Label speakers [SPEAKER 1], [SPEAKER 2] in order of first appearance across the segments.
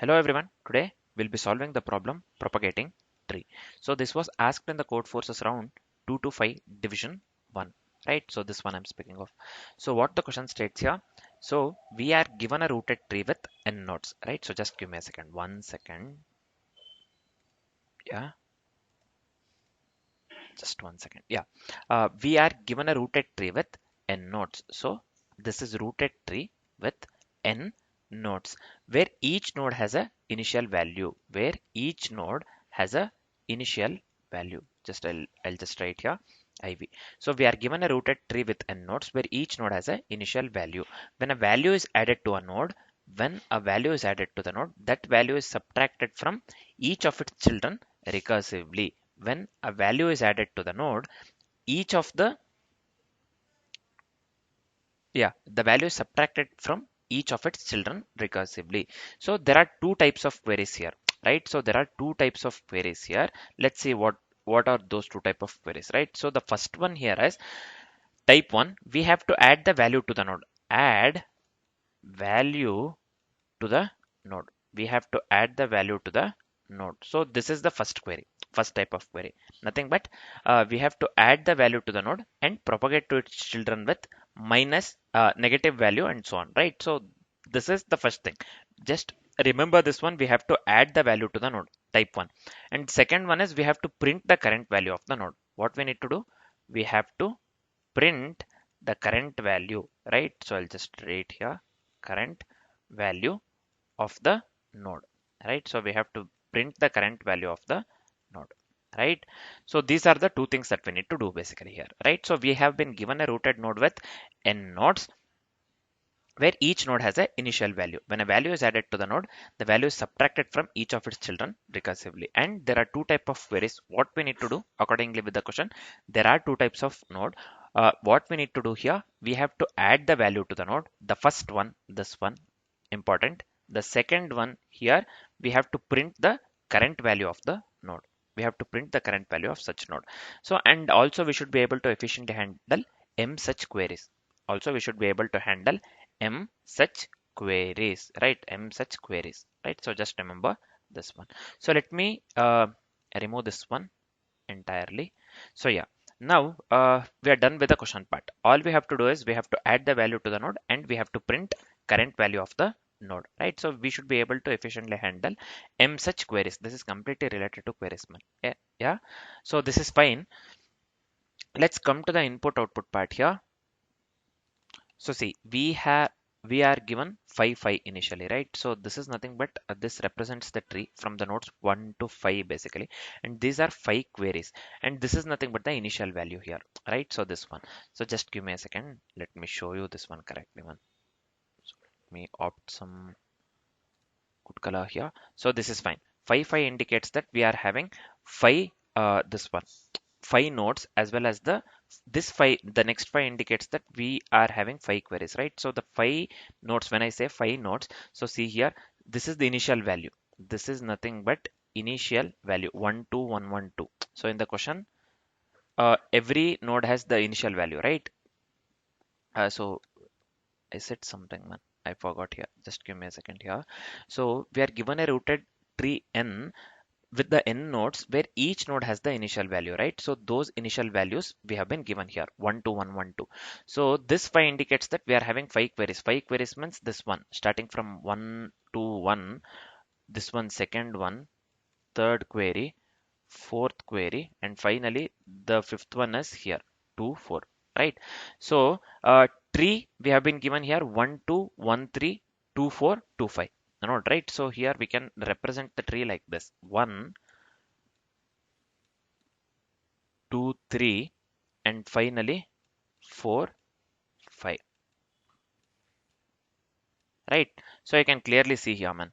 [SPEAKER 1] Hello everyone, today we'll be solving the problem propagating tree. So this was asked in the Codeforces round 2 to 5 division 1, right? So this one I'm speaking of. So what the question states here, so we are given a rooted tree with n nodes, right? So just give me a second, 1 second, yeah, just 1 second, yeah. We are given a rooted tree with n nodes. So this is rooted tree with n nodes where each node has a initial value, where each node has a initial value. Just I'll just write here iv. So we are given a rooted tree with n nodes where each node has a initial value. When a value is added to a node, when a value is added to the node, that value is subtracted from each of its children recursively. When a value is added to the node, each of the the value is subtracted from each of its children recursively. So there are two types of queries here, right? So there are two types of queries here. Let's see what are those two type of queries, right? So the first one here is type 1. We have to add the value to the node. Add value to the node. We have to add the value to the node. So this is the first query, first type of query. Nothing but we have to add the value to the node and propagate to its children with minus negative value and so on, right? So this is the first thing. Just remember this one, we have to add the value to the node, type 1. And second one is we have to print the current value of the node. What we need to do? We have to print the current value, right? So I'll just write here current value of the node, right? So we have to print the current value of the node, right? So these are the two things that we need to do basically here, right? So we have been given a rooted node with n nodes where each node has an initial value. When a value is added to the node, the value is subtracted from each of its children recursively. And there are two types of queries. What we need to do accordingly with the question, there are two types of node. What we need to do here, we have to add the value to the node. The first one, this one, important. The second one here, we have to print the current value of the node. We have to print the current value of such node. So, and also we should be able to efficiently handle m such queries. Also, we should be able to handle m such queries, right? M such queries, right? So just remember this one. So let me remove this one entirely. So yeah, now we are done with the question part. All we have to do is we have to add the value to the node and we have to print current value of the node, right? So we should be able to efficiently handle m such queries. This is completely related to queries, man. Yeah. So this is fine. Let's come to the input output part here. So see, we are given 5 initially, right? So this is nothing but this represents the tree from the nodes 1 to 5 basically, and these are 5 queries, and this is nothing but the initial value here, right? So this one. So just give me a second. Let me show you this one correctly, one. So let me opt some good color here. So this is fine. 5 indicates that we are having 5 this one 5 nodes, as well as this 5, the next 5 indicates that we are having 5 queries, right? So the 5 nodes, when I say 5 nodes, so see here, this is the initial value. This is nothing but initial value 1 2 1 1 2. So in the question, every node has the initial value, right? So I said something, man, I forgot here. Just give me a second here. So we are given a rooted tree n with the n nodes where each node has the initial value, right? So those initial values we have been given here 1 2 1 1 2. So this 5 indicates that we are having 5 queries. 5 queries means this one starting from 1 to 1, this one second one, third query, fourth query, and finally the fifth one is here 2 4, right? So tree we have been given here 1 2 1 3 2 4 2 5 node, right? So here we can represent the tree like this: 1 2 3 and finally 4 5, right? So I can clearly see here, man,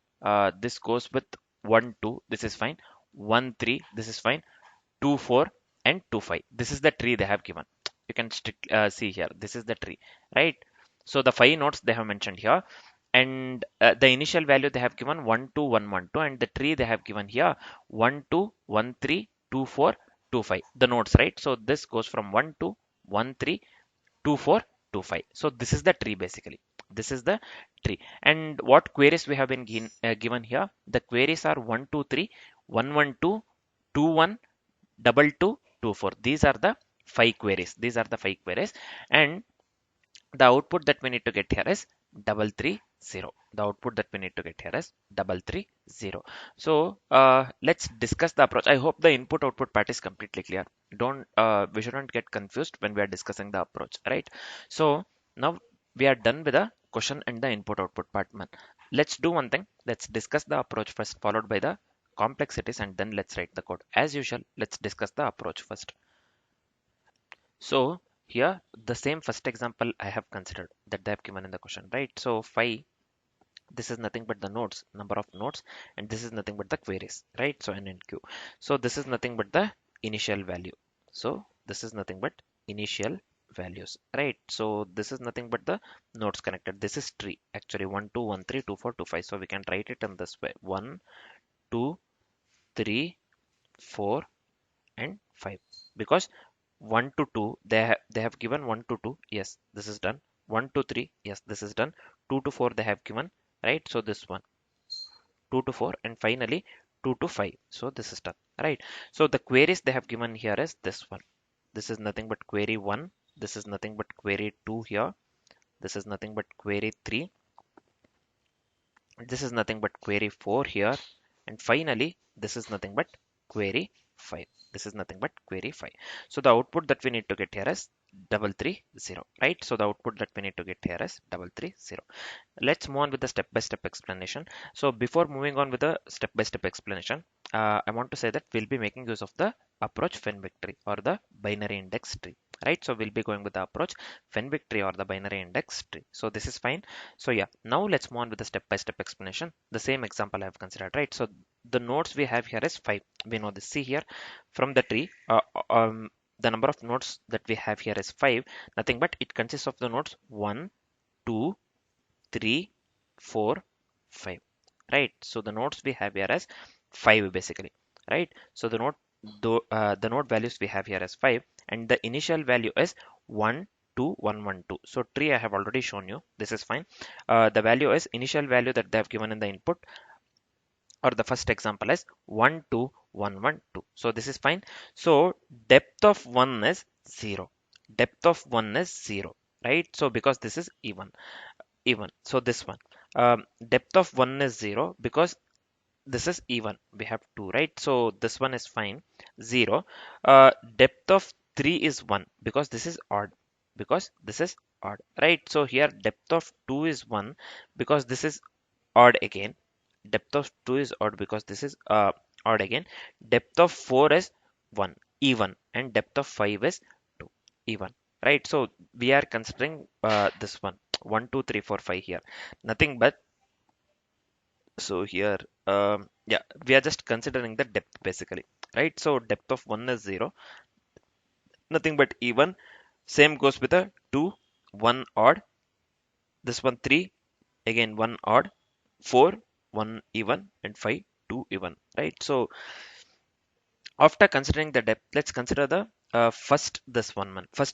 [SPEAKER 1] this goes with 1 2, this is fine, 1 3, this is fine, 2 4 and 2 5. This is the tree they have given. You can see here, this is the tree, right? So the 5 nodes they have mentioned here, and the initial value they have given 1 2 1 1 2, and the tree they have given here 1 2 1 3 2 4 2 5, the nodes, right? So this goes from 1 2 1 3 2 4 2 5. So this is the tree basically. This is the tree. And what queries we have been given here? The queries are 1 2 3, 1 1 2, 2 1, double 2, 2 4. These are the five queries. These are the five queries, and the output that we need to get here is 330. The output that we need to get here is 330. So let's discuss the approach. I hope the input output part is completely clear. Don't We shouldn't get confused when we are discussing the approach, right? So now we are done with the question and the input output part, man. Let's do one thing. Let's discuss the approach first, followed by the complexities, and then let's write the code. As usual, let's discuss the approach first. So here the same first example I have considered that they have given in the question, right? So 5, this is nothing but the nodes, number of nodes, and this is nothing but the queries, right? So n and q. So this is nothing but the initial value. So this is nothing but initial values, right? So this is nothing but the nodes connected. This is tree actually 1 2 1 3 2 4 2 5. So we can write it in this way: 1 2 3 4 and 5, because 1 to 2 they have given 1 to 2, yes, this is done. 1 to 3, yes, this is done. 2 to 4 they have given, right? So this one, 2 to 4, and finally 2 to 5, so this is done, right? So the queries they have given here is this one. This is nothing but query 1, this is nothing but query 2 here, this is nothing but query 3, this is nothing but query 4 here, and finally this is nothing but query 5. This is nothing but query 5. So the output that we need to get here is 330, right? So the output that we need to get here is 330. Let's move on with the step-by-step explanation. So before moving on with the step-by-step explanation, I want to say that we'll be making use of the approach Fenwick tree or the binary index tree, right? So we'll be going with the approach Fenwick tree or the binary index tree. So this is fine. So yeah, now let's move on with the step-by-step explanation. The same example I have considered, right? So the nodes we have here is 5. We know this. See here from the tree, the number of nodes that we have here is 5. Nothing but it consists of the nodes 1, 2, 3, 4, 5, right? So the nodes we have here as 5 basically, right? So the node values we have here as 5, and the initial value is 1 2 1 1 2. So tree I have already shown you, this is fine. The value is initial value that they have given in the input, or the first example is 1 2 1 1 2. So this is fine. So depth of 1 is 0, depth of 1 is 0, right? So because this is even, so this one, depth of 1 is 0 because this is even, we have 2, right? So this one is fine, 0. Depth of 3 is 1 because this is odd, because this is odd, right? So here depth of 2 is 1 because this is odd again. Depth of 2 is odd because this is odd again. Depth of 4 is 1, even, and depth of 5 is 2, even, right? So we are considering this one, 1 2 3 4 5 here, nothing but, so here yeah, we are just considering the depth basically, right? So depth of 1 is 0, nothing but even. Same goes with a 2, 1 odd, this one 3, again 1 odd, 4 1 even, and 5 2 even, right? So after considering the depth, let's consider the first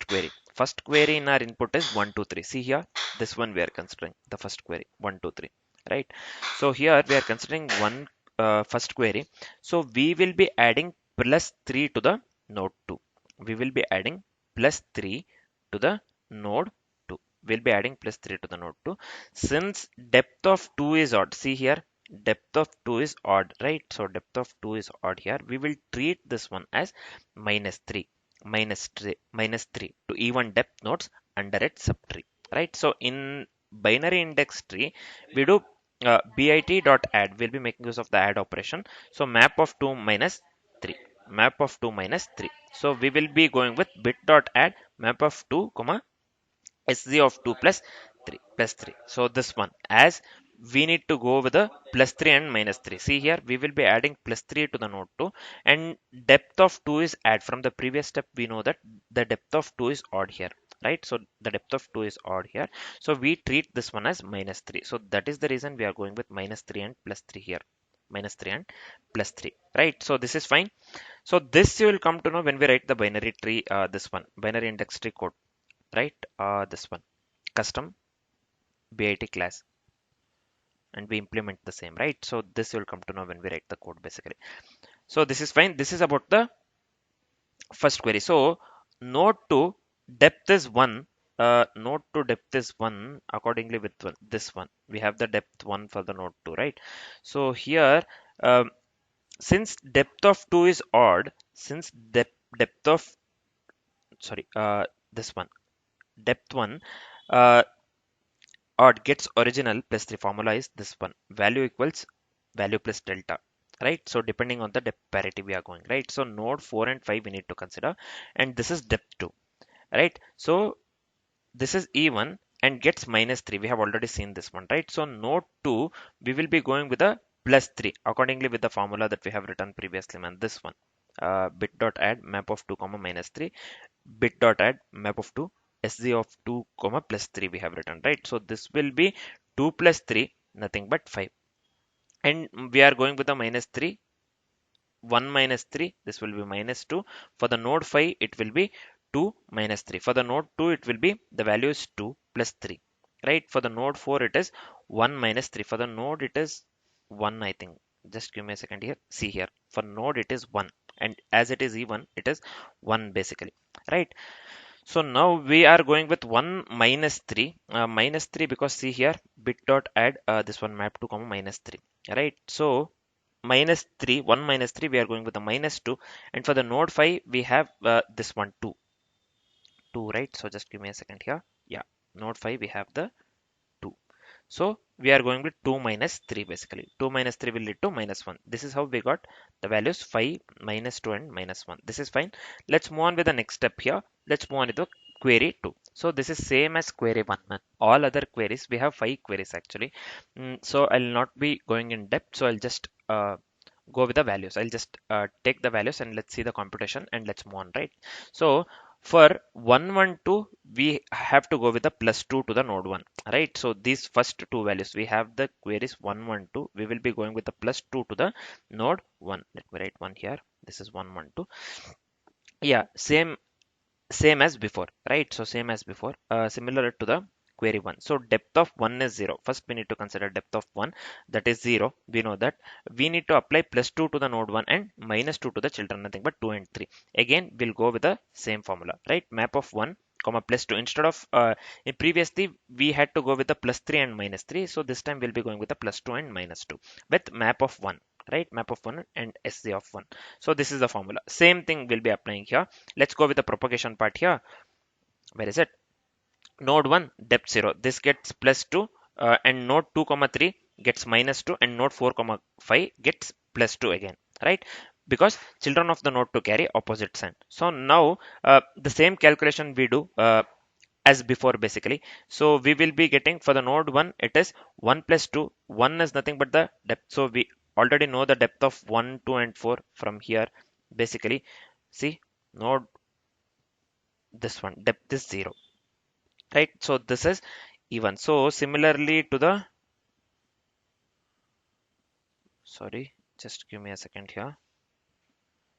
[SPEAKER 1] query. First query in our input is 1 2 3. See here, this one we are considering the first query 1 2 3, right? So here we are considering one first query. So we will be adding plus 3 to the node 2. We will be adding plus 3 to the node 2. We'll be adding plus 3 to the node 2. Since depth of 2 is odd, see here, depth of 2 is odd, right? So depth of 2 is odd here. We will treat this one as minus 3, minus 3 to even depth nodes under its subtree, right? So in binary index tree, we do bit dot add. We'll be making use of the add operation. So map of 2 minus 3, map of 2 minus 3. So we will be going with bit dot add map of 2 comma SG of 2 plus 3. So this one, as we need to go with the plus 3 and minus 3. See here, we will be adding plus 3 to the node 2, and depth of 2 is add. From the previous step, we know that the depth of 2 is odd here, right? So the depth of 2 is odd here. So we treat this one as minus 3. So that is the reason we are going with minus 3 and plus 3 here. Minus 3 and plus 3, right? So this is fine. So this you will come to know when we write the binary tree, this one, binary index tree code, right? This one, custom bit class. and we implement the same, right? So this will come to know when we write the code basically. So this is fine. This is about the first query. So node to depth is 1. Node to depth is 1 accordingly with this one. We have the depth 1 for the node 2, right? So here, um, since depth of 2 is odd, since depth of, sorry, this one, depth 1, uh, odd gets original plus the formula is this one. Value equals value plus delta, right? So depending on the depth parity we are going, right? So node 4 and 5 we need to consider, and this is depth 2, right? So this is E1 and gets minus 3. We have already seen this one, right? So node 2, we will be going with a plus 3 accordingly with the formula that we have written previously, man. This one, bit dot add map of 2 comma minus 3, bit dot add map of 2, sg of 2 comma plus 3 we have written, right? So this will be 2 plus 3, nothing but 5. And we are going with a minus 3, 1 minus 3, this will be minus 2. For the node 5, it will be 2 minus 3. For the node 2, it will be, the value is 2 plus 3, right? For the node 4, it is 1 minus 3. For the node, it is 1, I think. Just give me a second here. See here. For node, it is 1. And as it is E1, it is 1 basically, right? So now we are going with 1 minus 3. Minus 3 because see here, bit dot add this one map to comma minus 3, right? So minus 3, 1 minus 3, we are going with the minus 2. And for the node 5, we have this one 2, 2, right? So just give me a second here. Yeah, node 5, we have the 2. So we are going with 2 minus 3 basically. 2 minus 3 will lead to minus 1. This is how we got the values 5, minus 2 and minus 1. This is fine. Let's move on with the next step here. Let's move on to query 2. So this is same as query 1. All other queries, we have 5 queries actually. So I'll not be going in depth. So I'll just go with the values. I'll just take the values and let's see the computation and let's move on, right? So for 112, we have to go with the plus 2 to the node 1, right? So these first two values, we have the queries 112. We will be going with the plus 2 to the node 1. Let me write 1 here. This is 112. Yeah, same as before, right? So same as before, similar to the query 1. So depth of 1 is 0. First we need to consider depth of 1, that is 0. We know that we need to apply plus 2 to the node 1 and minus 2 to the children, nothing but 2 and 3. Again we'll go with the same formula, right? Map of 1 comma plus 2. Instead of in previously we had to go with the plus 3 and minus 3, so this time we'll be going with the plus 2 and minus 2 with map of 1, right? Map of 1 and sc of 1. So this is the formula. Same thing will be applying here. Let's go with the propagation part here. Where is it? Node 1 depth 0, this gets plus 2, and node 2 comma 3 gets minus 2, and node 4 comma 5 gets plus 2 again, right? Because children of the node 2 carry opposite sign. So now the same calculation we do as before basically. So we will be getting for the node 1, it is 1 plus 2. 1 is nothing but the depth, so we already know the depth of 1, 2 and 4 from here basically. See, node, this one depth is 0, right? So this is even. So similarly to the, sorry, just give me a second here.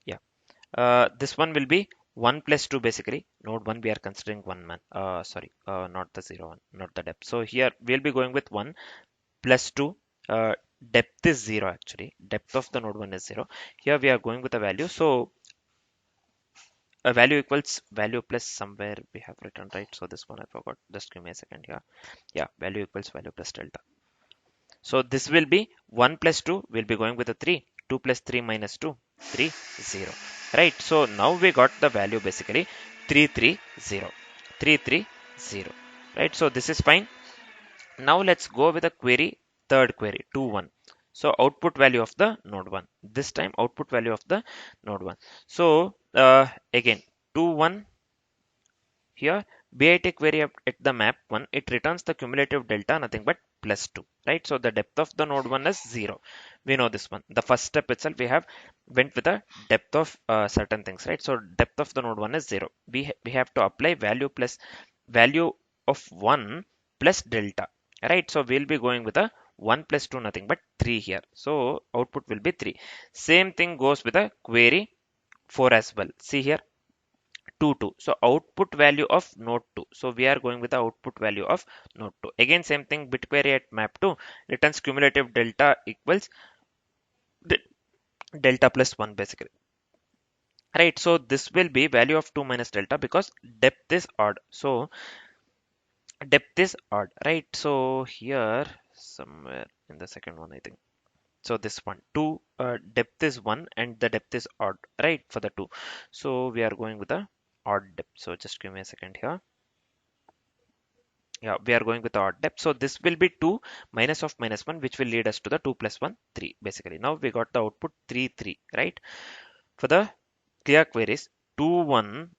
[SPEAKER 1] Yeah, this one will be 1 plus 2 basically. Node 1 we are considering 1, man. Sorry, not the 0 one, not the depth. So here we'll be going with 1 plus 2. Depth is 0 actually. Depth of the node 1 is 0. Here we are going with a value. So a value equals value plus somewhere we have written, right? So this one I forgot. Just give me a second here. Yeah, value equals value plus delta. So this will be 1 plus 2, we'll be going with a 3. 2 plus 3 minus 2, 3, 0. Right, so now we got the value basically 3, 3, 0. 3, 3, 0. Right, so this is fine. Now let's go with the query, third query, 2, 1. So output value of the node 1. This time output value of the node 1. So again, 2, 1 here. BIT query at the map 1, it returns the cumulative delta, nothing but plus 2, right? So the depth of the node 1 is 0. We know this one. The first step itself we have went with the depth of certain things, right? So depth of the node 1 is 0. We have to apply value plus value of 1 plus delta, right? So we'll be going with a 1 plus 2, nothing but 3 here. So output will be 3. Same thing goes with a query 4 as well. See here, 2 2. So output value of node 2. So we are going with the output value of node 2. Again same thing, bit query at map 2 returns cumulative delta equals de- delta plus 1 basically. Right, so this will be value of 2 minus delta because depth is odd. So depth is odd, right? So here somewhere in the second one I think. So this one 2 depth is 1 and the depth is odd, right, for the 2. So we are going with the odd depth. So just give me a second here. Yeah, we are going with the odd depth. So this will be 2 minus of minus 1, which will lead us to the 2 plus 1 3 basically. Now we got the output 3 3, right? For the clear queries 2 1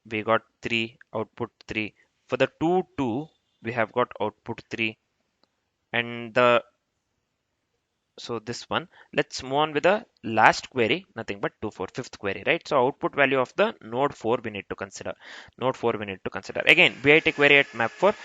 [SPEAKER 1] we got 3 output 3. For the 2 2 we have got output 3. And the so this one, let's move on with the last query, nothing but 2 4 fifth query, right? So output value of the node 4 we need to consider. Node 4 we need to consider. Again, BIT query at map 4.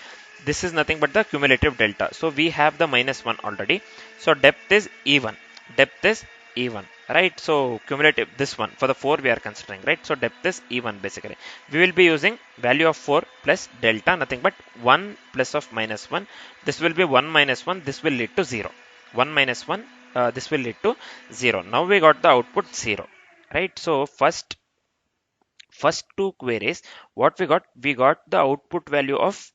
[SPEAKER 1] This is nothing but the cumulative delta. So we have the minus 1 already. So depth is even. Depth is even, right? So cumulative, this one for the 4 we are considering, right? So depth is even basically. We will be using value of 4 plus delta, nothing but 1 plus of minus 1. This will be 1 minus 1. This will lead to 0. 1 minus 1, this will lead to 0. Now we got the output 0, right? So first two queries, what we got the output value of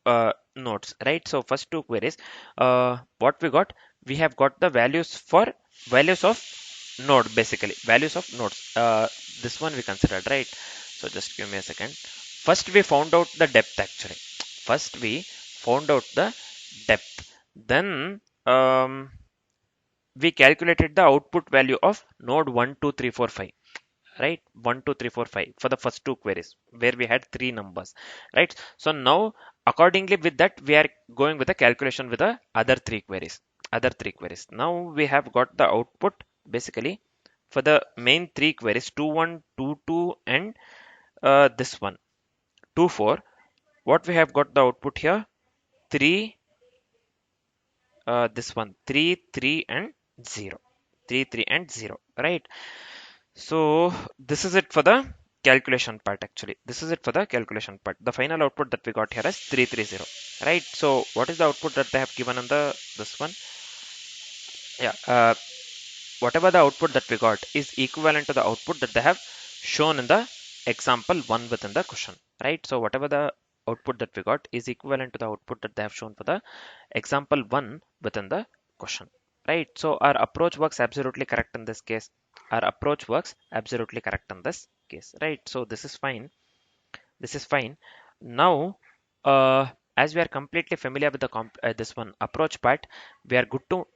[SPEAKER 1] nodes, right? So first two queries, what we have got the values for values of node basically, values of nodes. This one we considered, right? So just give me a second. First we found out the depth actually. First we found out the depth. Then we calculated the output value of node 1 2 3 4 5, right? 1 2 3 4 5 for the first two queries where we had three numbers, right? So now accordingly with that we are going with the calculation with the other three queries. Now we have got the output basically for the main three queries 2 1 2 2 and this one 2 4. What we have got the output here 3, this one 3 3 and 0, 3 3 and 0, right? So this is it for the calculation part actually. This is it for the calculation part. The final output that we got here is 330, right? So what is the output that they have given on the this one? Yeah, whatever the output that we got is equivalent to the output that they have shown in the example 1 within the question, right? So whatever the output that we got is equivalent to the output that they have shown for the example 1 within the question, right? So our approach works absolutely correct in this case. Our approach works absolutely correct in this case, right? So this is fine. This is fine. Now, as we are completely familiar with the this one approach part, we are good to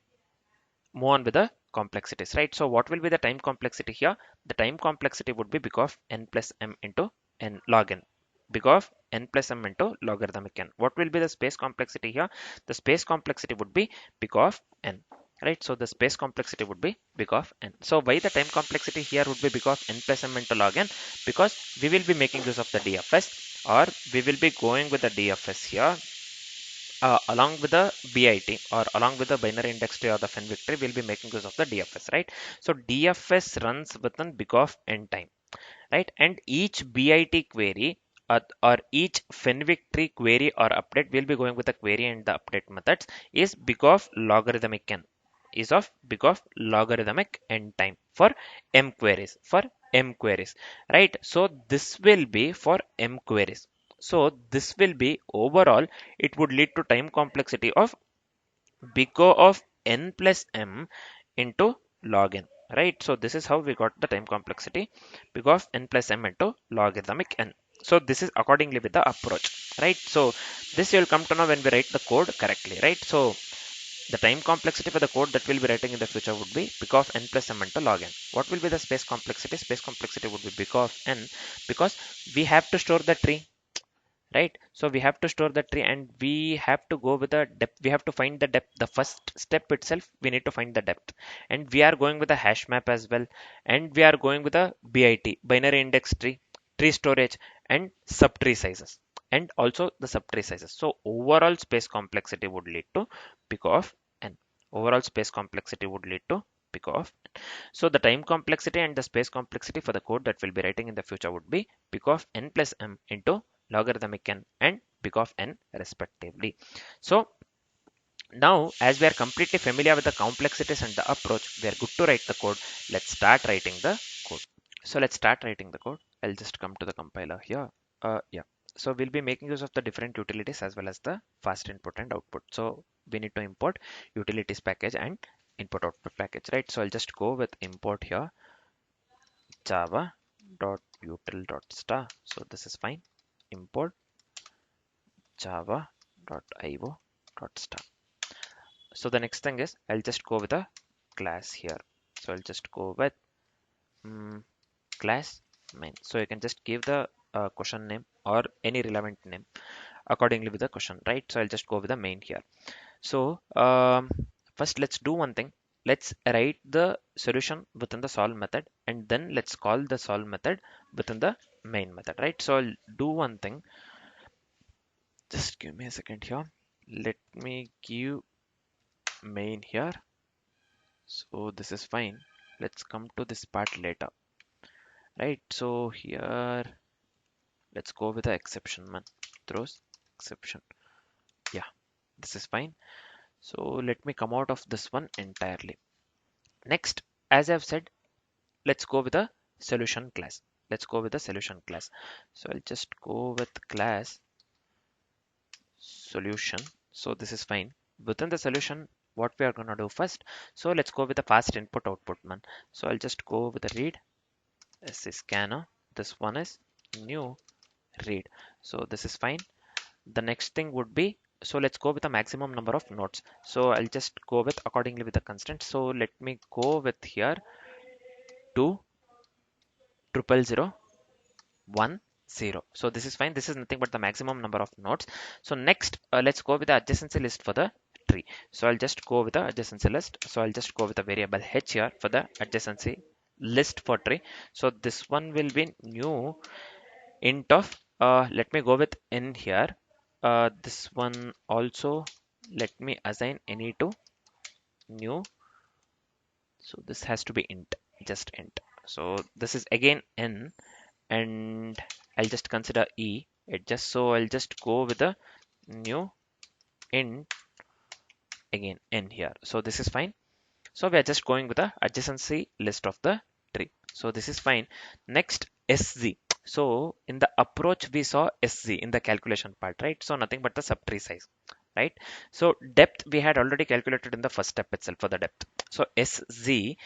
[SPEAKER 1] move on with the complexities, right? So what will be the time complexity here? The time complexity would be big of n plus m into n log n. Big of n plus m into logarithmic n. What will be the space complexity here? The space complexity would be big of n, right? So the space complexity would be big of n. So why the time complexity here would be big of n plus m into log n? Because we will be making use of the DFS, or we will be going with the DFS here along with the BIT, or along with the binary index tree or the fin tree, we'll be making use of the DFS, right? So DFS runs within big of n time, right? And each BIT query or each Fenwick tree query or update will be going with the query and the update methods is big of logarithmic n, is of big of logarithmic n time for m queries, right? So this will be for m queries. So this will be overall, it would lead to time complexity of big O of n plus m into log n, right? So this is how we got the time complexity big of n plus m into logarithmic n. So this is accordingly with the approach, right? So this you'll come to know when we write the code correctly, right? So the time complexity for the code that we'll be writing in the future would be big of n plus m into log n. What will be the space complexity? Space complexity would be big of n because we have to store the tree, right? So we have to store the tree and we have to go with the depth. We have to find the depth. The first step itself, we need to find the depth, and we are going with a hash map as well, and we are going with a BIT, binary index tree, tree storage, and subtree sizes, and also the subtree sizes. So overall space complexity would lead to big of n. Overall space complexity would lead to pick of. So the time complexity and the space complexity for the code that we'll be writing in the future would be pick of n plus m into logarithmic n and pick of n respectively. So now, as we are completely familiar with the complexities and the approach, we are good to write the code. Let's start writing the code. So let's start writing the code. I'll just come to the compiler here. Yeah. So we'll be making use of the different utilities as well as the fast input and output. So we need to import utilities package and input output package, right? So I'll just go with import here java.util.star. So this is fine. Import java.io.star. So the next thing is I'll just go with a class here. So I'll just go with class main. So you can just give the question name or any relevant name accordingly with the question, right? So I'll just go with the main here. So first let's do one thing. Let's write the solution within the solve method and then let's call the solve method within the main method, right? So I'll do one thing. Just give me a second here. Let me give main here. So this is fine. Let's come to this part later, right? So here let's go with the exception, man. Throws exception. Yeah, this is fine. So let me come out of this one entirely. Next, as I've said, let's go with a solution class. Let's go with the solution class. So I'll just go with class solution. So this is fine. Within the solution, what we are gonna do first. So let's go with the fast input output, man. So I'll just go with the read scanner. This one is new read. So this is fine. The next thing would be, so let's go with the maximum number of nodes. So I'll just go with accordingly with the constant. So let me go with here 2 0 0 1 0. So this is fine. This is nothing but the maximum number of nodes. So next let's go with the adjacency list for the tree. So I'll just go with the adjacency list. So I'll just go with the variable h here for the adjacency list for tree. So this one will be new int of let me go with n here. This one also let me assign any to new. So this has to be int, just int. So this is again n and I'll just consider e it just. So I'll just go with the new int again n here. So this is fine. So we are just going with the adjacency list of the tree. So this is fine. Next sz. So in the approach we saw sz in the calculation part, right? So nothing but the subtree size, right? So depth we had already calculated in the first step itself for the depth. So sz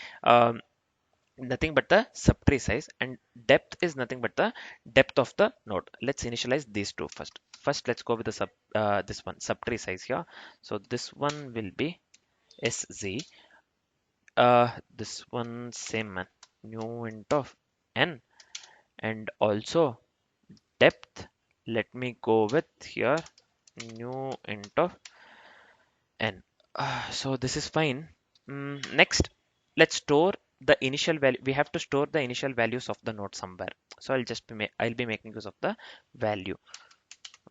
[SPEAKER 1] nothing but the subtree size and depth is nothing but the depth of the node. Let's initialize these two first. First let's go with the this one subtree size here. So this one will be sz. This one same, man, new int of n and also depth. Let me go with here new int of n. So this is fine. Next, let's store the initial value. We have to store the initial values of the node somewhere. So I'll be making use of the value.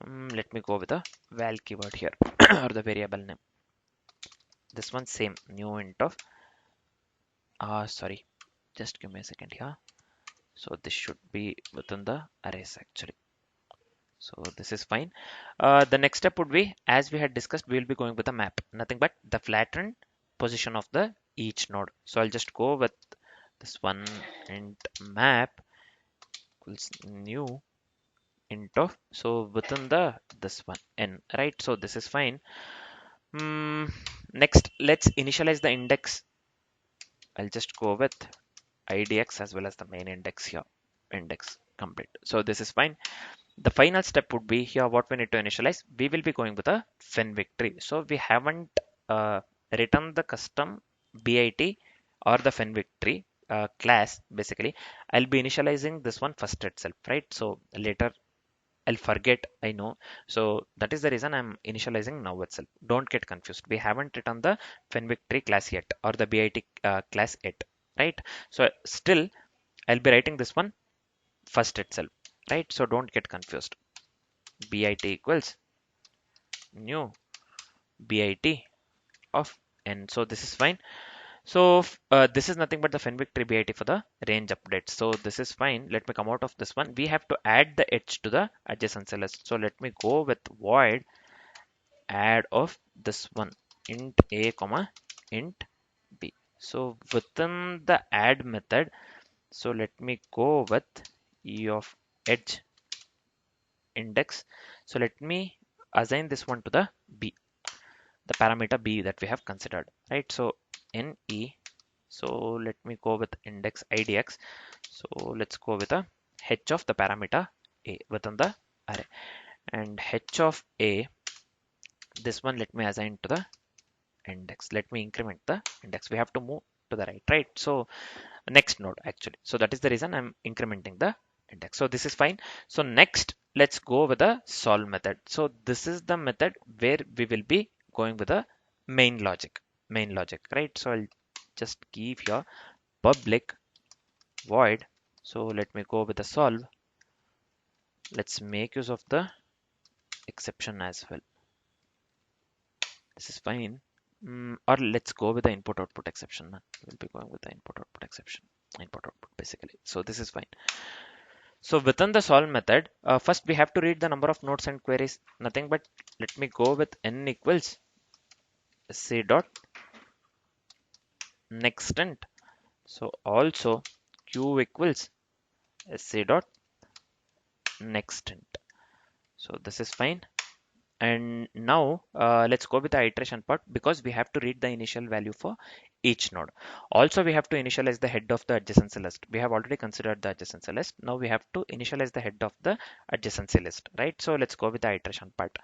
[SPEAKER 1] Let me go with the val keyword here or the variable name. This one same new int of sorry, just give me a second here. So this should be within the arrays actually. So this is fine. The next step would be, as we had discussed, we will be going with a map, nothing but the flattened position of the each node. So I'll just go with this one int map equals new int of, so within the this one n, right? So this is fine. Next let's initialize the index. I'll just go with idx as well as the main index here, index complete. So this is fine. The final step would be here what we need to initialize. We will be going with a fenwick tree. So we haven't written the custom bit or the fenwick tree class. Basically I'll be initializing this one first itself, right? So later I'll forget, I know. So that is the reason I'm initializing now itself. Don't get confused. We haven't written the fenwick tree class yet or the bit class yet, right? So still I'll be writing this one first itself, right? So don't get confused. Bit equals new bit of n. So this is fine. So this is nothing but the Fenwick tree BIT for the range update. So this is fine. Let me come out of this one. We have to add the edge to the adjacent cell list. So let me go with void add of this one int a comma int b. So within the add method, so let me go with e of edge index. So let me assign this one to the b, the parameter b that we have considered, right? So ne, so let me go with index idx. So let's go with a h of the parameter a within the array, and h of a, this one let me assign to the index. Let me increment the index. We have to move to the right? So next node actually. So that is the reason I'm incrementing the index. So this is fine. So next, let's go with the solve method. So this is the method where we will be going with the main logic, right? So I'll just give here public void. So let me go with the solve. Let's make use of the exception as well. This is fine. Or let's go with the input output exception. We'll be going with the input output exception. Input output basically. So this is fine. So within the solve method, first we have to read the number of nodes and queries. Nothing but let me go with n equals say dot nextint. So also q equals say dot nextint. So this is fine. And now let's go with the iteration part, because we have to read the initial value for each node. Also, we have to initialize the head of the adjacency list. We have already considered the adjacency list. Now we have to initialize the head of the adjacency list, right? So let's go with the iteration part.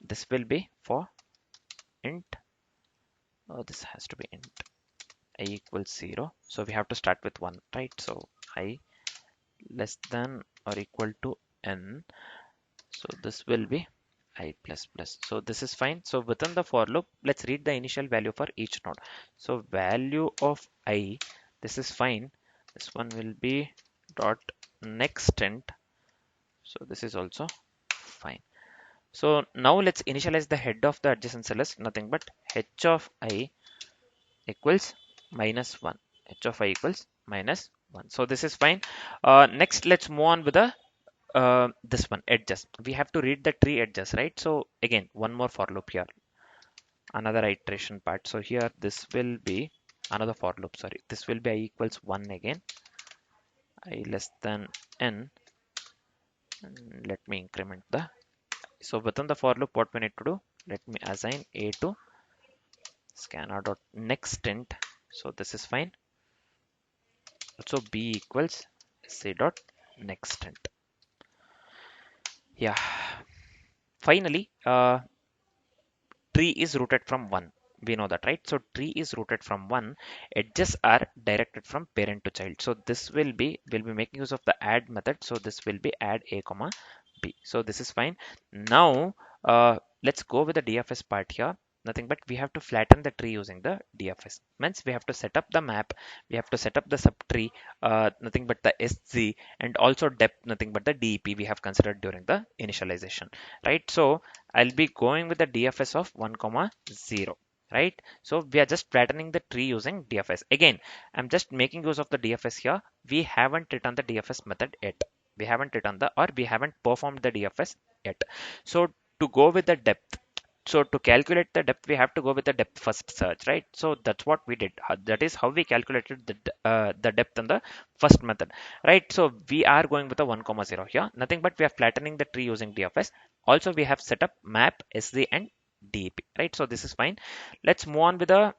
[SPEAKER 1] This will be for int. Oh, this has to be int I equals 0. So we have to start with 1, right? So I less than or equal to n. So this will be I plus plus. So this is fine. So within the for loop, let's read the initial value for each node. So value of I, this is fine. This one will be dot nextint. So this is also fine. So now let's initialize the head of the adjacent cell list, nothing but h of I equals minus 1. H of I equals minus 1. So this is fine. Next, let's move on with the this one edges. We have to read the tree edges, right? So again, one more for loop here, another iteration part. So here this will be another for loop. Sorry, this will be I equals 1 again. I less than n. And let me increment the. So within the for loop, what we need to do? Let me assign a to scanner dot nextint. So this is fine. Also b equals say dot nextint. Yeah. Finally, tree is rooted from 1. We know that, right? So tree is rooted from 1. Edges are directed from parent to child. So this will be, we'll be making use of the add method. So this will be add a comma b. So this is fine. Now let's go with the DFS part here. Nothing but we have to flatten the tree using the DFS. Means we have to set up the map, we have to set up the subtree, nothing but the SZ, and also depth, nothing but the DEP we have considered during the initialization, right? So I'll be going with the DFS of 1 comma 0, right? So we are just flattening the tree using DFS. Again, I'm just making use of the DFS here. We haven't written the DFS method yet. We haven't written the, or we haven't performed the DFS yet. So to go with the depth, so to calculate the depth, we have to go with the depth first search, right? So that's what we did. That is how we calculated the depth in the first method, right? So we are going with a 1 comma 0 here. Nothing but we are flattening the tree using DFS. Also, we have set up map, SZ, and DEP, right? So this is fine. Let's move on with the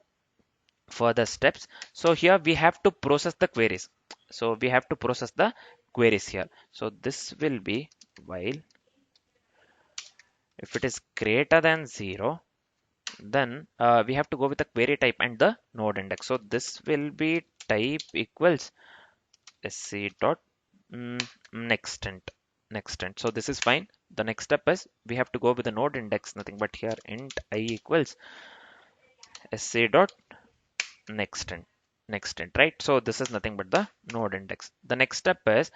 [SPEAKER 1] further steps. So here we have to process the queries. So we have to process the queries here. So this will be while if it is greater than 0, then we have to go with the query type and the node index. So this will be type equals sc dot nextint. So this is fine. The next step is we have to go with the node index, nothing but here int I equals sc dot nextint, right? So this is nothing but the node index. The next step is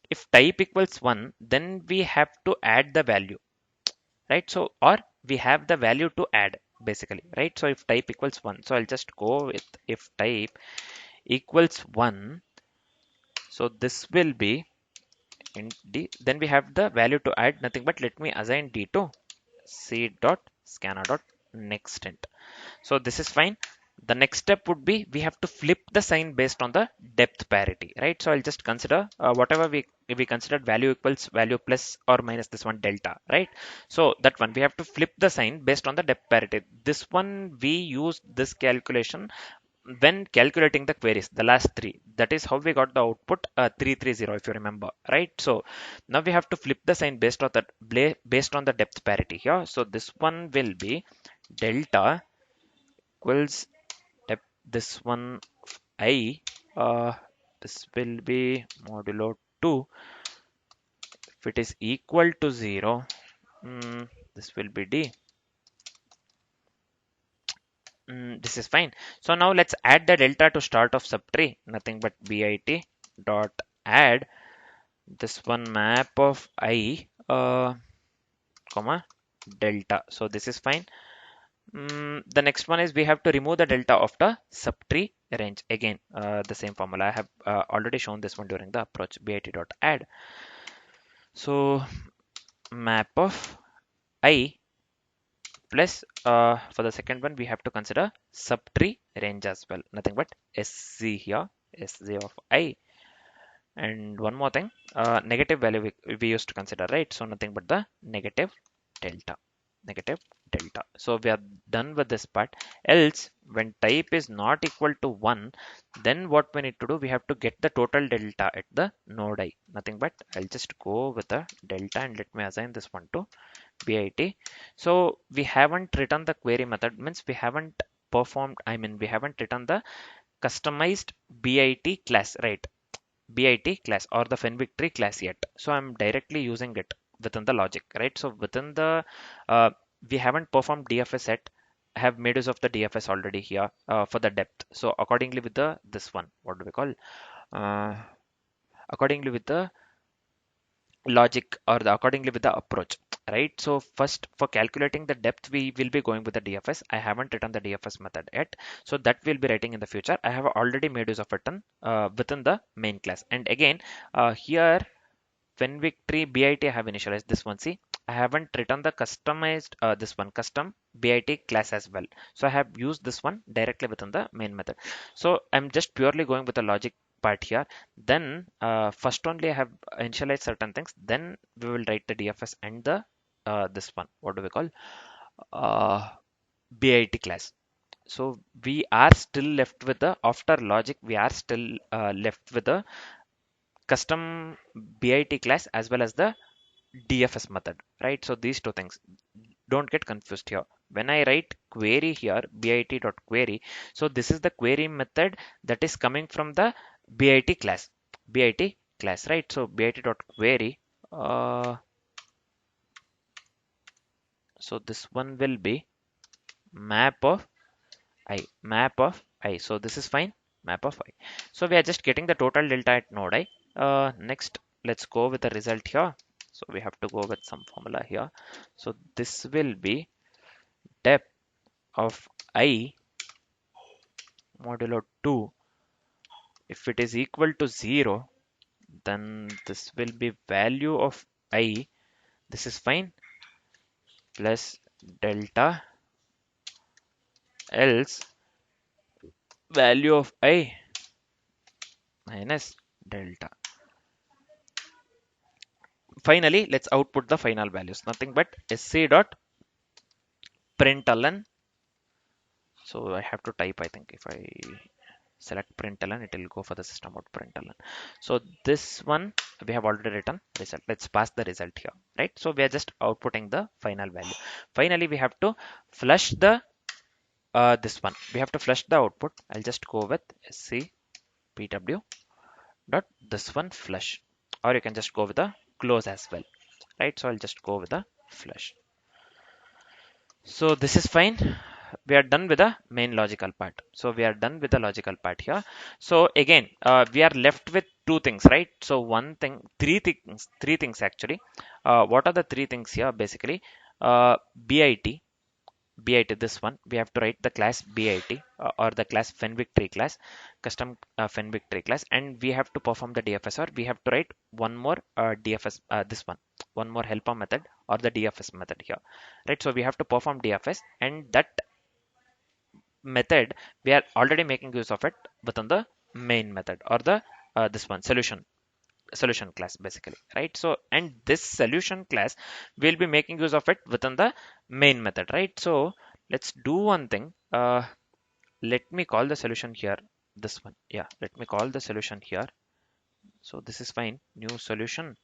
[SPEAKER 1] if type equals 1, then we have to add the value, right? So or we have the value to add. basically, right? So if type equals 1, so I'll just go with if type equals 1, so this will be int d. Then we have the value to add, nothing but let me assign d to c dot scanner dot next int. So this is fine. The next step would be we have to flip the sign based on the depth parity, right? So I'll just consider whatever we considered value equals value plus or minus this one delta, right? So that one we have to flip the sign based on the depth parity. This one we use this calculation when calculating the queries, the last three. That is how we got the output 330, if you remember, right? So now we have to flip the sign based on based on the depth parity here. So this one will be delta equals depth, this one I, uh, this will be modulo 2. If it is equal to 0, this will be d. This is fine. So now let's add the delta to start of subtree, nothing but bit dot add this one map of I, comma delta. So this is fine. The next one is we have to remove the delta of the subtree range. Again, the same formula. I have already shown this one during the approach, bit dot add. So map of I plus for the second one we have to consider subtree range as well, nothing but sc here, sc of I. And one more thing, negative value we used to consider, right? So nothing but the negative delta, negative delta. So we are done with this part. Else when type is not equal to 1, then what we need to do, we have to get the total delta at the node I, nothing but I'll just go with the delta and let me assign this one to bit. So we haven't written the query method, means we haven't performed, I mean we haven't written the customized bit class, right? Bit class or the Fenwick tree class yet. So I'm directly using it within the logic, right? So within the we haven't performed DFS yet. I have made use of the DFS already here for the depth. So accordingly with the this one, what do we call? Uh, accordingly with the logic or the accordingly with the approach, right? So first for calculating the depth we will be going with the DFS. I haven't written the DFS method yet, so that we'll be writing in the future. I have already made use of it within the main class. And again here Fenwick tree bit I have initialized this one. See, I haven't written the customized this one custom bit class as well. So I have used this one directly within the main method. So I'm just purely going with the logic part here. Then first only I have initialized certain things. Then we will write the DFS and the this one. What do we call? Uh, bit class. So we are still left with the after logic. We are still left with the custom bit class as well as the DFS method, right? So these two things, don't get confused here. When I write query here, bit.query, so this is the query method that is coming from the bit class, right? So bit.query, so this one will be map of I. So this is fine, map of I. So we are just getting the total delta at node I. Next, let's go with the result here. So we have to go with some formula here. So this will be depth of I modulo 2. If it is equal to 0, then this will be value of I. This is fine. Plus delta, else value of I minus delta. Finally, let's output the final values. Nothing but sc dot println. So I have to type, I think if I select println, it will go for the system out println. So this one we have already written result. Let's pass the result here, right? So we are just outputting the final value. Finally, we have to flush the this one. We have to flush the output. I'll just go with sc pw dot this one flush, or you can just go with the close as well, right? So I'll just go with the flush. So this is fine. We are done with the main logical part. So we are done with the logical part here. So again, we are left with two things, right? So one thing, three things actually. What are the three things here? Basically, bit, bit, this one we have to write the class bit, or the class fenvictory class, custom fenvictory class, and we have to perform the dfs, or we have to write one more dfs, this one more helper method or the dfs method here, right? So we have to perform dfs, and that method we are already making use of it within the main method, or the this one solution class basically, right? So and this solution class will be making use of it within the main method, right? So let's do one thing. Let me call the solution here, this one. Yeah, let me call the solution here. So this is fine, new solution.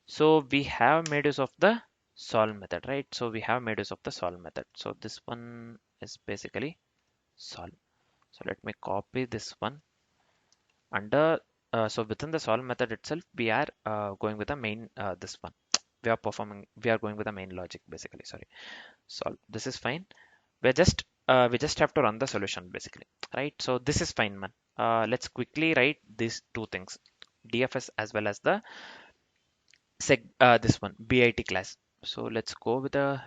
[SPEAKER 1] So we have made use of the solve method, right? So we have made use of the solve method. So this one is basically solve. So let me copy this one under, so within the solve method itself we are going with the main, this one we are going with the main logic basically, sorry. Solve, this is fine. We just have to run the solution basically, right? So this is fine, man. Let's quickly write these two things, dfs as well as the this one bit class. So let's go with the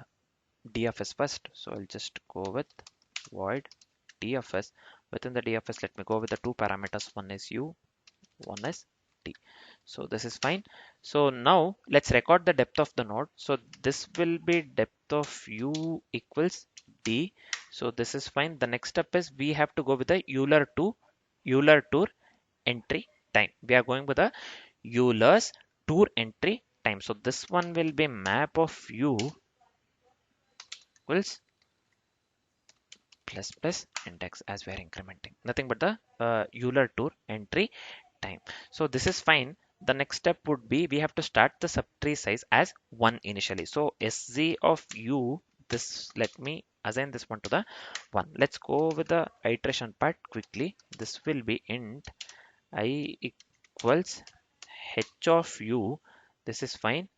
[SPEAKER 1] dfs first. So I'll just go with void dfs. Within the dfs, let me go with the two parameters, one is u, one is t. So this is fine. So now let's record the depth of the node. So this will be depth of u equals d. So this is fine. The next step is we have to go with the Euler tour entry time. We are going with the Euler's tour entry time. So this one will be map of u equals plus plus index, as we are incrementing, nothing but the Euler tour entry time. So this is fine. The next step would be we have to start the subtree size as 1 initially. So sz of u, this, let me assign this one to the 1. Let's go with the iteration part quickly. This will be int I equals h of u. This is fine.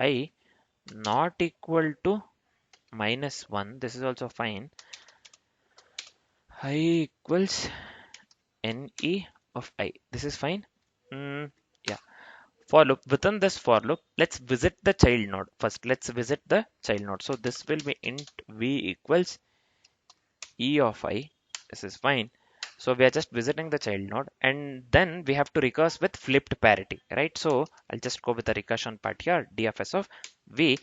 [SPEAKER 1] I not equal to -1. This is also fine. I equals ne of I. This is fine. Yeah. For loop, within this for loop, let's visit the child node first. Let's visit the child node. So this will be int v equals e of I. This is fine. So we are just visiting the child node, and then we have to recurse with flipped parity, right? So I'll just go with the recursion part here. Dfs of v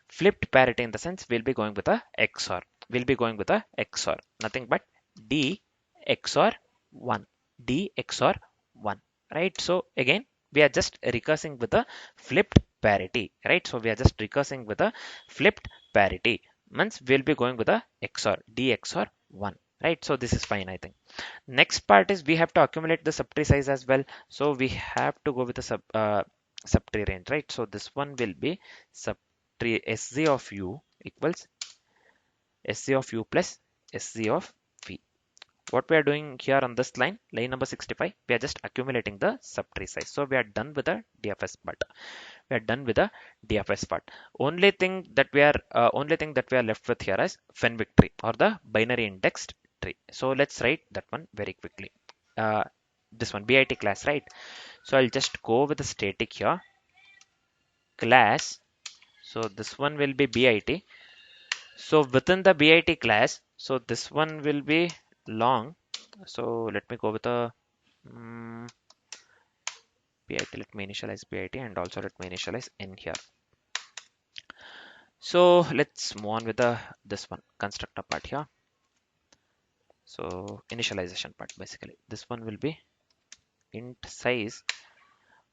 [SPEAKER 1] flipped parity, in the sense we'll be going with a XOR. We'll be going with a XOR, nothing but d XOR 1, d XOR 1, right? So again, we are just recursing with a flipped parity, right? So we are just recursing with a flipped parity, means we'll be going with a XOR, d XOR 1, right? So this is fine, I think. Next part is we have to accumulate the subtree size as well. So we have to go with the subtree range, right? So this one will be subtree sz of u equals sc of u plus sc of v. What we are doing here on this line number 65, we are just accumulating the subtree size. So we are done with the dfs part. We are done with the dfs part. Only thing that we are left with here is fenvictory, or the binary indexed tree. So let's write that one very quickly. This one bit class, right? So I'll just go with the static here, class. So this one will be bit. So within the bit class, so this one will be long. So let me go with a bit. Let me initialize bit, and also let me initialize n here. So let's move on with the this one constructor part here. So initialization part, basically this one will be int size.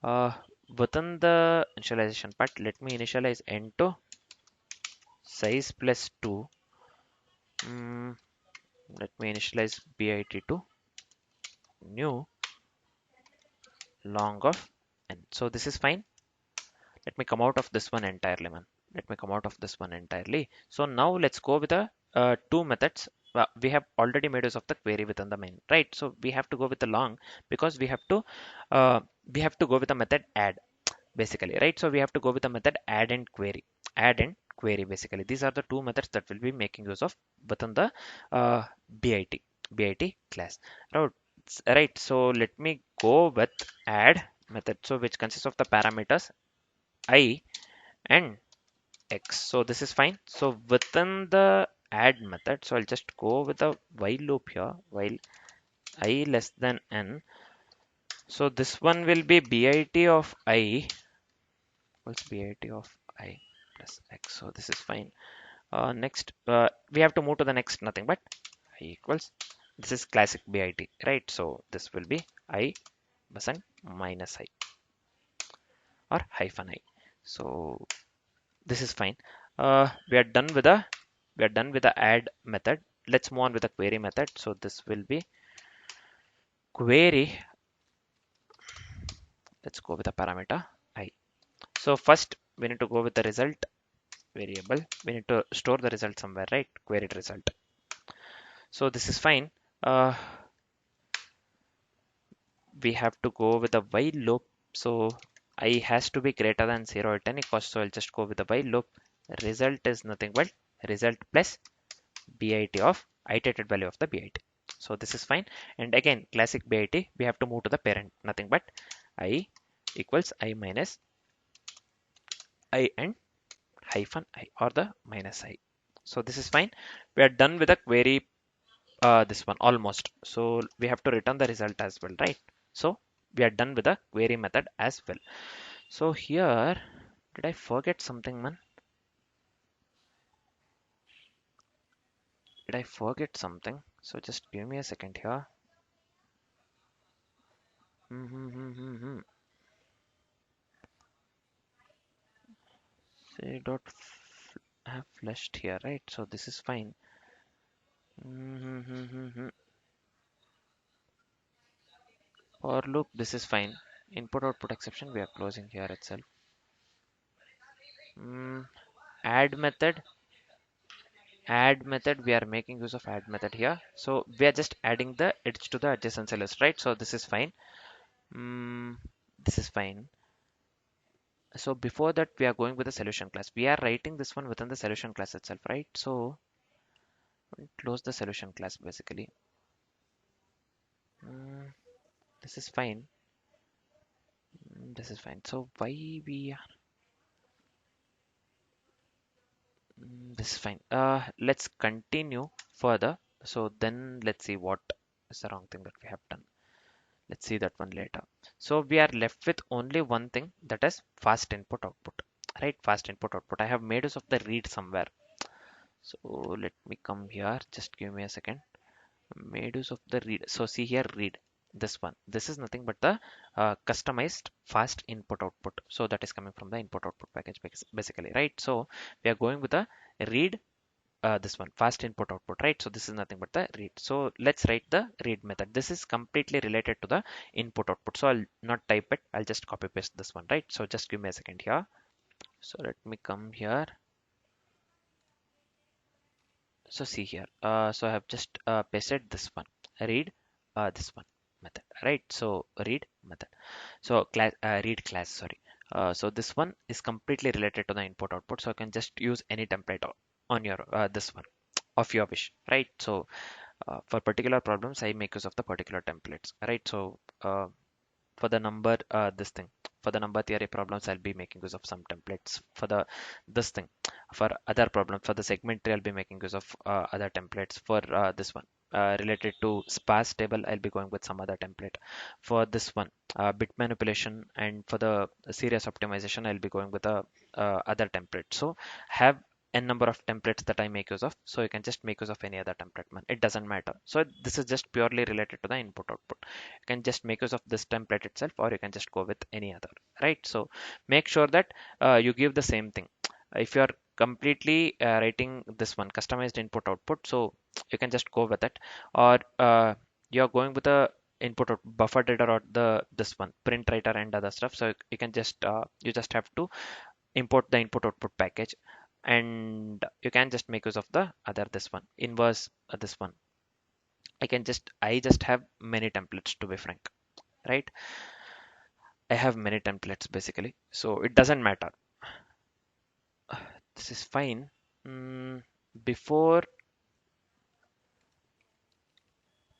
[SPEAKER 1] Within the initialization part, let me initialize n to size plus 2. Let me initialize bit to new long of n. So this is fine. Let me come out of this one entirely, man. Let me come out of this one entirely. So now let's go with the two methods. We have already made use of the query within the main, right? So we have to go with the long, because we have to go with the method add, basically, right? So we have to go with the method add and query basically. These are the two methods that will be making use of within the bit class, right? So let me go with add method, so which consists of the parameters I and x. So this is fine. So within the add method, so I'll just go with the while loop here, while I less than n. So this one will be bit of I equals bit of I plus x. So this is fine. Next, we have to move to the next nothing but I equals, this is classic bit, right? So this will be I percent minus I or hyphen I. So this is fine. We are done with the add method. Let's move on with the query method. So this will be query. Let's go with the parameter I. So first we need to go with the result variable. We need to store the result somewhere, right? Queried result. So this is fine. Uh, we have to go with the while loop. So I has to be greater than 0 at any cost. So I'll just go with the while loop. Result is nothing but result plus bit of iterated value of the bit. So this is fine. And again, classic bit, we have to move to the parent, nothing but I equals I minus I and hyphen I or the minus I. So this is fine. We are done with the query, this one almost. So we have to return the result as well, right? So we are done with the query method as well. So here, did I forget something, man? Did I forget something? So just give me a second here. Say dot have flushed here, right? So this is fine. For loop, this is fine. Input output exception, we are closing here itself. Mm, add method, we are making use of add method here. So we are just adding the edge to the adjacency list, right? So this is fine. This is fine. So before that, we are going with the solution class. We are writing this one within the solution class itself, right? So close the solution class basically. This is fine. This is fine. So why we are, this is fine. Let's continue further. So then let's see what is the wrong thing that we have done. Let's see that one later. So we are left with only one thing, that is fast input output, right? Fast input output. I have made use of the read somewhere. So let me come here. Just give me a second. Made use of the read. So see here, read this one. This is nothing but the customized fast input output. So that is coming from the input output package basically, right? So we are going with the read, this one fast input output, right? So this is nothing but the read. So let's write the read method. This is completely related to the input output. So I'll not type it. I'll just copy paste this one, right? So just give me a second here. So let me come here. So see here. So I have just pasted this one. Read this one method, right? So read method. So class, read class, sorry. So this one is completely related to the input output. So I can just use any template on your this one of your wish, right? So for particular problems, I make use of the particular templates, right? So for the number, this thing, for the number theory problems, I'll be making use of some templates. For the this thing, for other problems, for the segment tree, I'll be making use of other templates. For this one, related to sparse table, I'll be going with some other template. For this one, bit manipulation, and for the series optimization, I'll be going with a other template. So have n number of templates that I make use of. So you can just make use of any other template, man. It doesn't matter. So this is just purely related to the input output. You can just make use of this template itself, or you can just go with any other, right? So make sure that you give the same thing. If you are completely writing this one customized input output, so you can just go with it, or you're going with the input out buffer reader or the this one print writer and other stuff. So you can just you just have to import the input output package, and you can just make use of the other this one inverse, this one. I just have many templates, to be frank, right? I have many templates basically, so it doesn't matter. This is fine. Mm, Before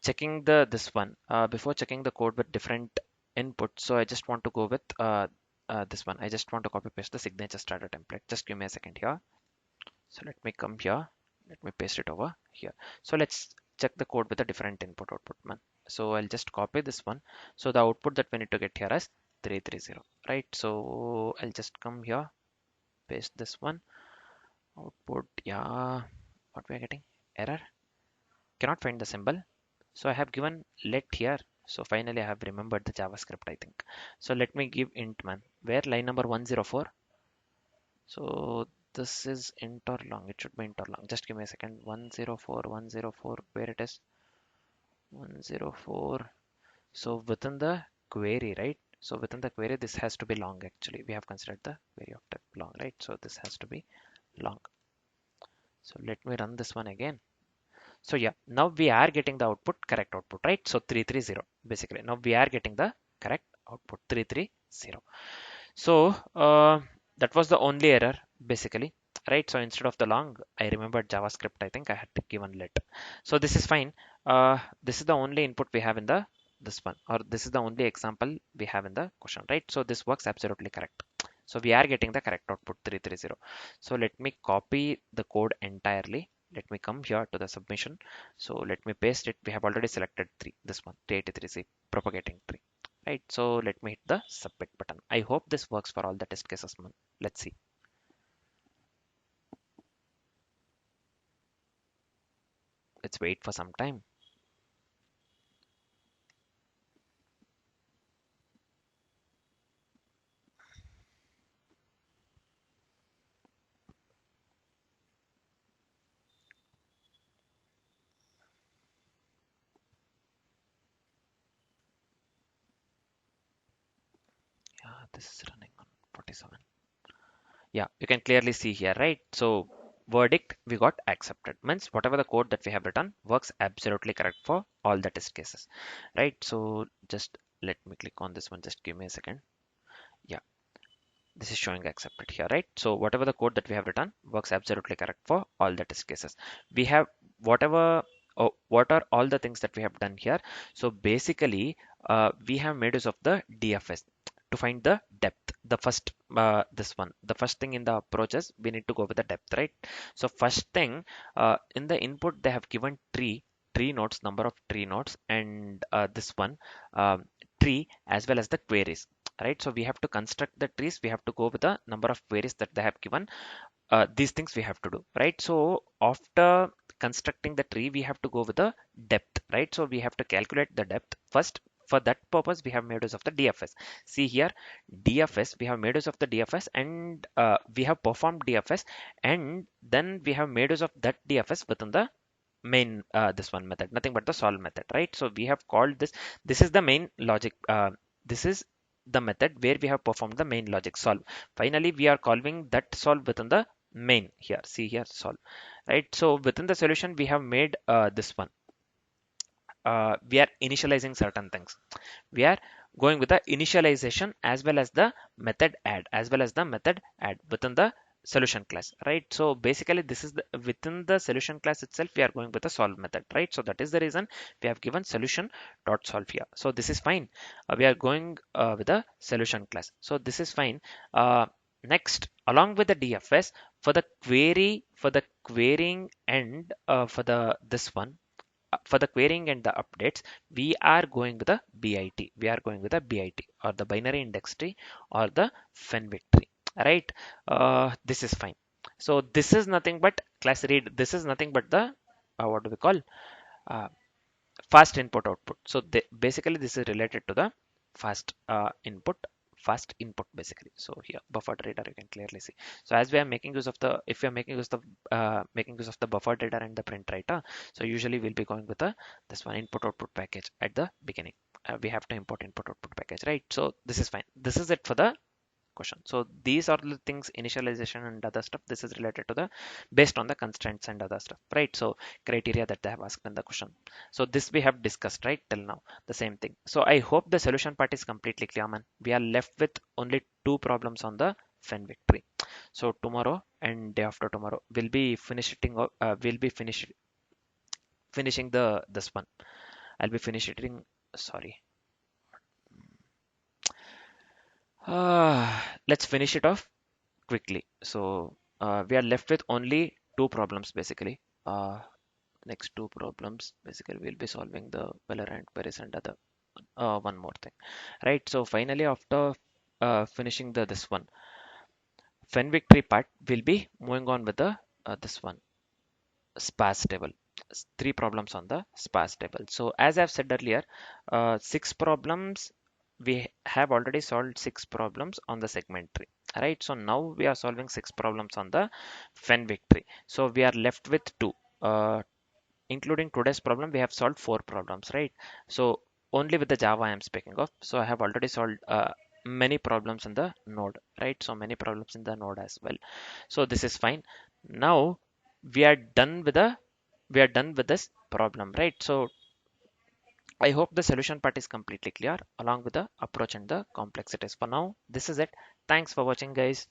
[SPEAKER 1] checking before checking the code with different inputs, so I just want to go with this one. I just want to copy paste the signature starter template. Just give me a second here. So let me come here. Let me paste it over here. So let's check the code with a different input output man. So I'll just copy this one. So the output that we need to get here is 330, right? So I'll just come here, paste this one. Output, yeah, what we are getting? Error. Cannot find the symbol. So I have given let here. So finally I have remembered the JavaScript, I think. So let me give int man. Where line number 104? So this is int or long. It should be int or long. Just give me a second. 104, 104. Where it is? 104. So within the query, right? So within the query, this has to be long actually. We have considered the query of type long, right? So this has to be long. So let me run this one again. So yeah, now we are getting the output, correct output, right? So 330 basically. Now we are getting the correct output 330. So that was the only error basically, right? So instead of the long, I remembered JavaScript. I think I had to given let. So this is fine. This is the only input we have in the this one, or this is the only example we have in the question, right? So this works absolutely correct. So we are getting the correct output 330. So let me copy the code entirely. Let me come here to the submission. So let me paste it. We have already selected three. This one 383C propagating tree. Right, so let me hit the submit button. I hope this works for all the test cases. Let's see. Let's wait for some time. Yeah, this is running on 47. Yeah, you can clearly see here, right? So verdict, we got accepted. Means whatever the code that we have written works absolutely correct for all the test cases, right? So just let me click on this one. Just give me a second. Yeah, this is showing accepted here, right? So whatever the code that we have written works absolutely correct for all the test cases. We have whatever, what are all the things that we have done here? So basically we have made use of the DFS to find the depth. The first this one, the first thing in the approaches, we need to go with the depth, right? So first thing, in the input they have given tree nodes, number of tree nodes, and this one, tree as well as the queries, right? So we have to construct the trees. We have to go with the number of queries that they have given. These things we have to do, right? So after constructing the tree, we have to go with the depth, right? So we have to calculate the depth first. For that purpose, we have made use of the DFS. See here, DFS, we have made use of the DFS, and we have performed DFS, and then we have made use of that DFS within the main this one method, nothing but the solve method, right? So we have called this is the main logic. This is the method where we have performed the main logic solve. Finally we are calling that solve within the main here. See here, solve, right? So within the solution we have made this one, we are initializing certain things. We are going with the initialization as well as the method add, within the solution class, right? So basically this is the within the solution class itself we are going with the solve method, right? So that is the reason we have given solution dot solve here. So this is fine. We are going with the solution class, so this is fine. Next, along with the DFS, for the query, for the querying, and for the this one, for the querying and the updates, we are going with a BIT. We are going with a BIT, or the binary index tree, or the Fenwick tree, right? This is fine. So this is nothing but class read. This is nothing but the what do we call, uh, fast input output. So basically this is related to the fast fast input basically. So here buffered reader, you can clearly see. So as we are making use of the, if we are making use of the buffered reader and the print writer, so usually we'll be going with the this one input output package at the beginning. We have to import input output package, right? So this is fine. This is it for the question. So these are the things, initialization and other stuff. This is related to the based on the constraints and other stuff, right? So criteria that they have asked in the question. So this we have discussed, right, till now, the same thing. So I hope the solution part is completely clear, man. We are left with only two problems on the Fenwick tree. So tomorrow and day after tomorrow we'll be finishing the this one. I'll be finishing, sorry. Let's finish it off quickly. So we are left with only two problems basically. Next two problems basically we'll be solving the Valorant queries and other one more thing, right? So finally, after finishing the this one Fenwick tree part, we'll be moving on with the this one sparse table. Three problems on the sparse table. So as I've said earlier, six problems, we have already solved six problems on the segment tree, right? So now we are solving six problems on the Fenwick tree. So we are left with two. Including today's problem, we have solved four problems, right? So only with the Java I am speaking of. So I have already solved many problems in the node, right? So many problems in the node as well. So this is fine. Now we are done with the we are done with this problem, right? So I hope the solution part is completely clear along with the approach and the complexities. For now, this is it. Thanks for watching, guys.